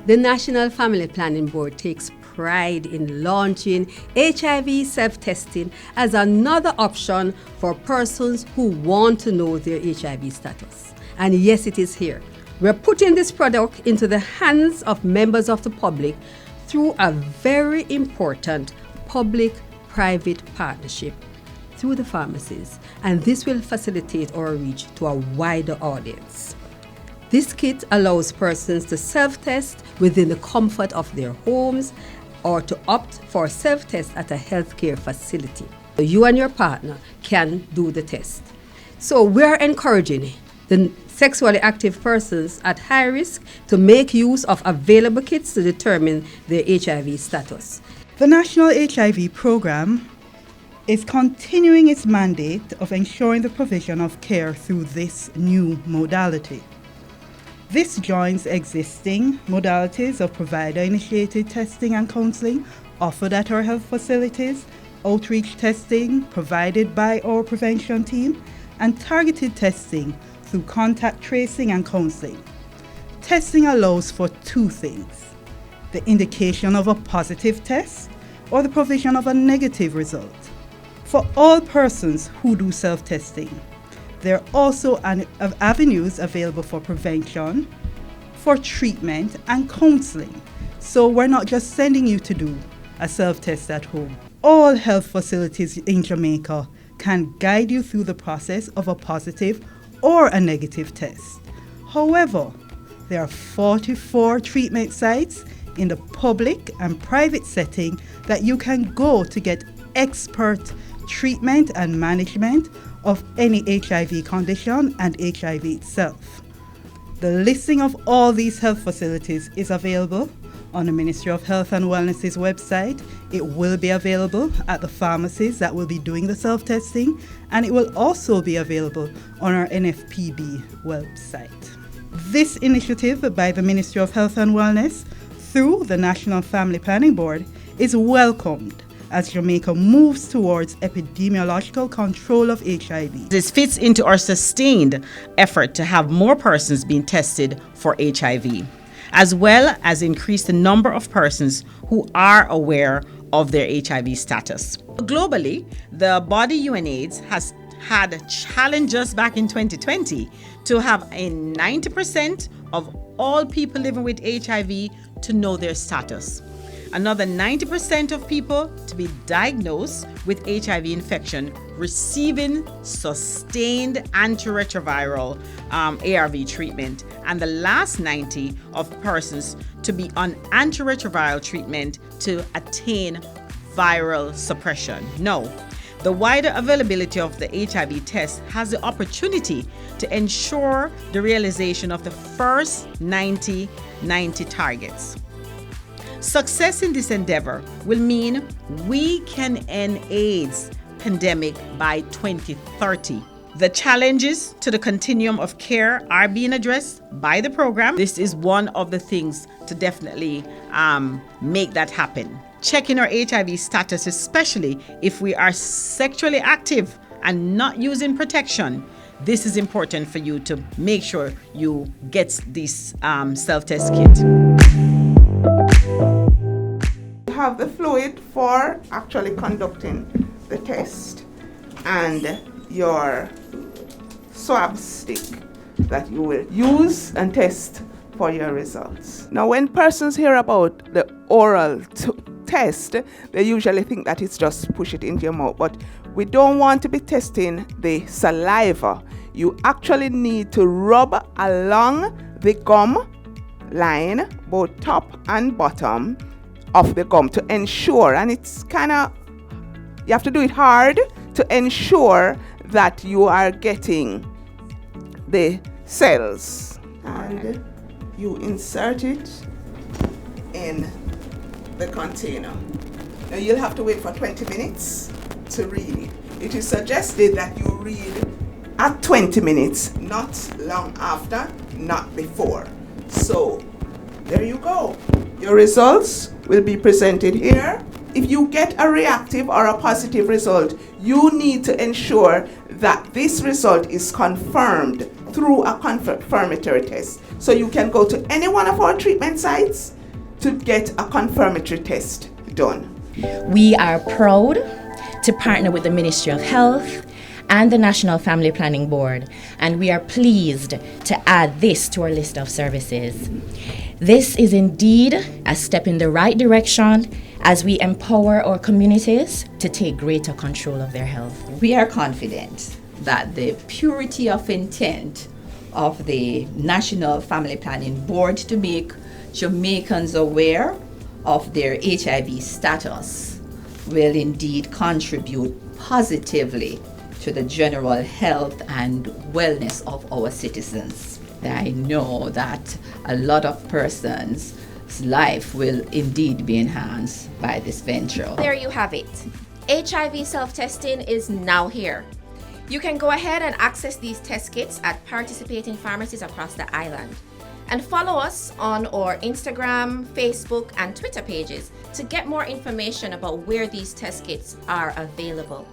The National Family Planning Board takes pride in launching HIV self-testing as another option for persons who want to know their HIV status. And yes, it is here. We're putting this product into the hands of members of the public through a very important public-private partnership through the pharmacies, and this will facilitate our reach to a wider audience. This kit allows persons to self-test within the comfort of their homes or to opt for self-test at a healthcare facility. You and your partner can do the test. So we're encouraging the sexually active persons at high risk to make use of available kits to determine their HIV status. The National HIV Program is continuing its mandate of ensuring the provision of care through this new modality. This joins existing modalities of provider-initiated testing and counseling offered at our health facilities, outreach testing provided by our prevention team, and targeted testing through contact tracing and counseling. Testing allows for two things: the indication of a positive test or the provision of a negative result. For all persons who do self-testing, there are also avenues available for prevention, for treatment, and counseling. So we're not just sending you to do a self-test at home. All health facilities in Jamaica can guide you through the process of a positive or a negative test. However, there are 44 treatment sites in the public and private setting that you can go to get expert treatment and management of any HIV condition and HIV itself. The listing of all these health facilities is available on the Ministry of Health and Wellness's website. It will be available at the pharmacies that will be doing the self-testing, and it will also be available on our NFPB website. This initiative by the Ministry of Health and Wellness through the National Family Planning Board is welcomed as Jamaica moves towards epidemiological control of HIV. This fits into our sustained effort to have more persons being tested for HIV, as well as increase the number of persons who are aware of their HIV status. Globally, the body UNAIDS has had challenges back in 2020 to have a 90% of all people living with HIV to know their status. Another 90% of people to be diagnosed with HIV infection receiving sustained antiretroviral ARV treatment, and the last 90 of persons to be on antiretroviral treatment to attain viral suppression. No, the wider availability of the HIV test has the opportunity to ensure the realization of the first 90 targets. Success in this endeavor will mean we can end AIDS pandemic by 2030. The challenges to the continuum of care are being addressed by the program. This is one of the things to definitely make that happen. Checking our HIV status, especially if we are sexually active and not using protection. This is important for you to make sure you get this self-test kit. You have the fluid for actually conducting the test and your swab stick that you will use and test for your results. Now, when persons hear about the oral test, they usually think that it's just push it into your mouth, but we don't want to be testing the saliva. You actually need to rub along the gum line, both top and bottom of the gum, to ensure, and it's you have to do it hard to ensure that you are getting the cells. And you insert it in the container. Now you'll have to wait for 20 minutes to read it. It is suggested that you read at 20 minutes, not long after, not before. So there you go. Your results will be presented here. If you get a reactive or a positive result, you need to ensure that this result is confirmed through a confirmatory test. So you can go to any one of our treatment sites to get a confirmatory test done. We are proud to partner with the Ministry of Health and the National Family Planning Board, and we are pleased to add this to our list of services. This is indeed a step in the right direction as we empower our communities to take greater control of their health. We are confident that the purity of intent of the National Family Planning Board to make Jamaicans aware of their HIV status will indeed contribute positively to the general health and wellness of our citizens. I know that a lot of persons' life will indeed be enhanced by this venture. There you have it. HIV self-testing is now here. You can go ahead and access these test kits at participating pharmacies across the island. And follow us on our Instagram, Facebook, and Twitter pages to get more information about where these test kits are available.